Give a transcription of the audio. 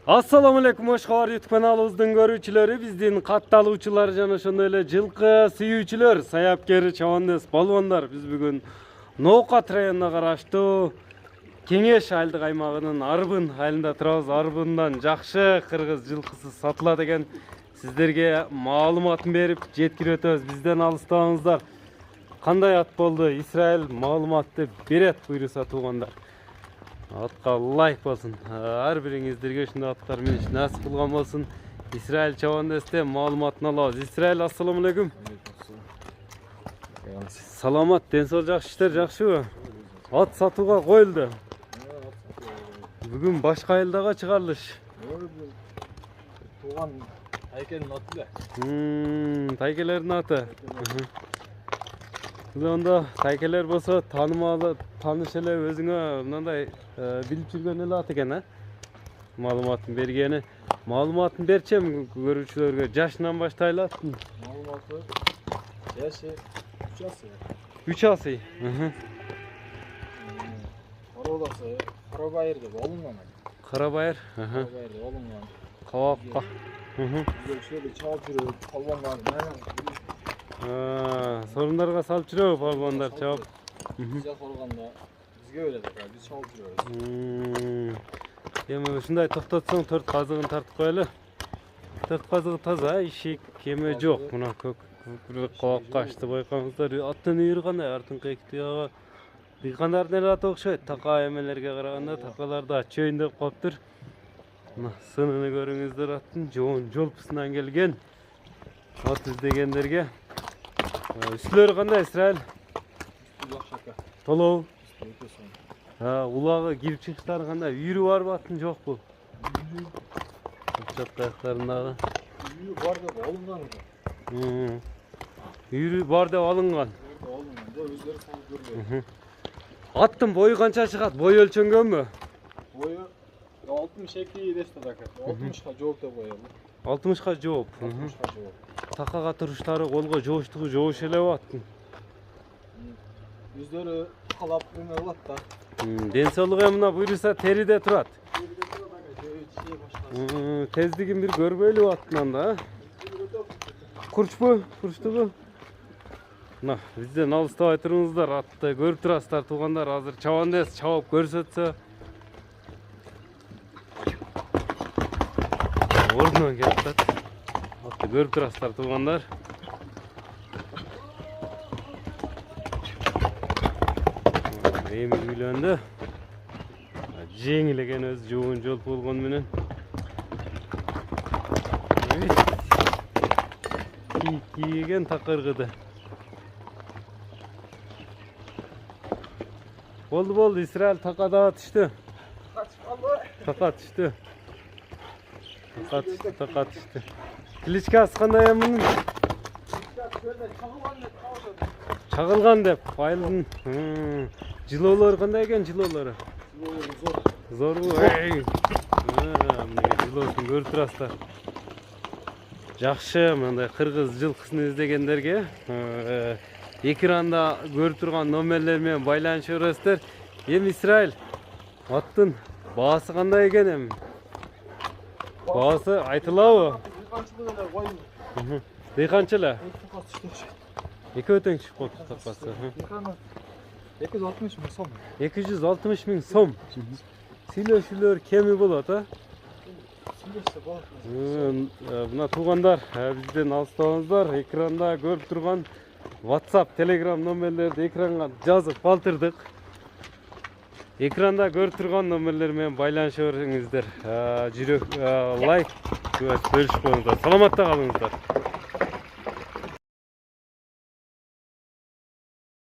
Assalamu alaikum, hoş kабар YouTube kanalыбыздын көрүүчүлөрү, биздин катталуучулар жана ошондой эле жылкы сүйүүчүлөр, саяпкер, чабандес, балбандар. Биз бүгүн Ноокат районуна караштуу Кеңеш айылдык аймагынын Арбын айылында турабыз. Арбындан жакшы кыргыз жылкысы сатылат экен. Сиздерге маалыматын берип жеткирип өтөбүз. Бизден алыстабаңыздар. Кандай ат болду? Исраил маалыматты берет буйруса туугандар. Атқа лайк болсын. Ар бириңиздерге ушундай аттар менен насип кылган болсын. Исраил чабандесте маалыматын алабыз. Исраил, ассаламу алейкум. Саламат, ден соолук жакшы, иштер жакшыбы? Ат сатууга коюлду. Бүгүн башка айылдага чыгарылыш. Туган Тайкелдин аты эле. Тайкелердин аты. Онда Тайкелер болсо таанымал, тааныш эле өзүңө мындай билип жүргөн эле ат экен, маалыматын бергени. Маалыматын берчем көрүүчүлөргө. Жашынан баштайлы аттын. Маалыматы жашы 3 асы. 3 асы. Карабасы, Карабайыр деп алынган. Карабайыр. Карабайыр деп алынган. Кабакка. Шöyle чалып жүрөт, балбандар менен. Sorunlarga salып жүрөбү балбандар чабып? Бизге корганда бизге берет, биз чалып жүрөбүз. Эми ушундай токтотсоң 4 казыгын тартып коелу. 4 казыгы таза, ишик, кеме жок. Мына көк кабакка ачты байкаңыздар. Аттын үйүрү кандай, артыңкы эки тыягы. Дыйкандардын эле аты окшойт. Така эмелерге караганда такалар да чөйүндөп калыптыр. Мына сынын көрүңүздөр, аттын жолпусунан келген. Ат издегендерге. Үстүлөрү кандай, Исраил? Толоо. Улагы кирип чыгыштары кандай? Үйүрү барбы, аттын жокпу? Чат каяктарындагы. Үйүрү бар деп алынган. Үйүрү бар деп алынган. Өздөрү салып көргөн. Аттын бою канча чыгат? Бой өлчөнгөнбү? Бою 62 дешти ака. 60ка жооп деп коелу. 60ка жооп. Такага туруштары колго жооштугу жоош элеби аттын? Өздөрү калап эме кылат да. Ден соолугу мына буйруса териде турат. Териде турат ака. Тездигин бир көрбөйлү аттынан да. Курчтубу? Мына бизден алыстабай туруңуздар, атты көрүп турасыздар туугандар. Азыр чабандес чабып көрсөтсө. Ордунан келип атат. Атты көрүп турасыздар туугандар. Эми үйлөндү. Жеңил экен, өз жоон жол болгон менен. Кийген такыргыды. Болду, Исраил такада түштү. Така түштү. Кличкасы кандай эмнин? Чагылган деп. Айылдын жылоолору кандай экен, жылоолору? Зорбу. Мына жылоосун көрүп турасыздар. Жакшы, мындай кыргыз жылкысын издегендерге экранда көрүп турган номерлер менен байланышып көрөсүздөр. Эми Исраил, аттын баасы кандай экен эми? Баасы айтылабы? Дыйканчы эле. Экөө тең чыгып калды такасы. 260 миң сом. 260 миң сом. Сүйлөшүүлөр кеми болот, Сүйлөшсө болот. Мына туугандар, бизден алыстабаңыздар. Экранда көрүп турган WhatsApp, Telegram номерлерди экранга жазып калтырдык. Экранда көрүп турган номерлер менен байланышып бериңиздер. Жүрөк лайк бөлүшүп коюңуздар. Саламатта калыңыздар.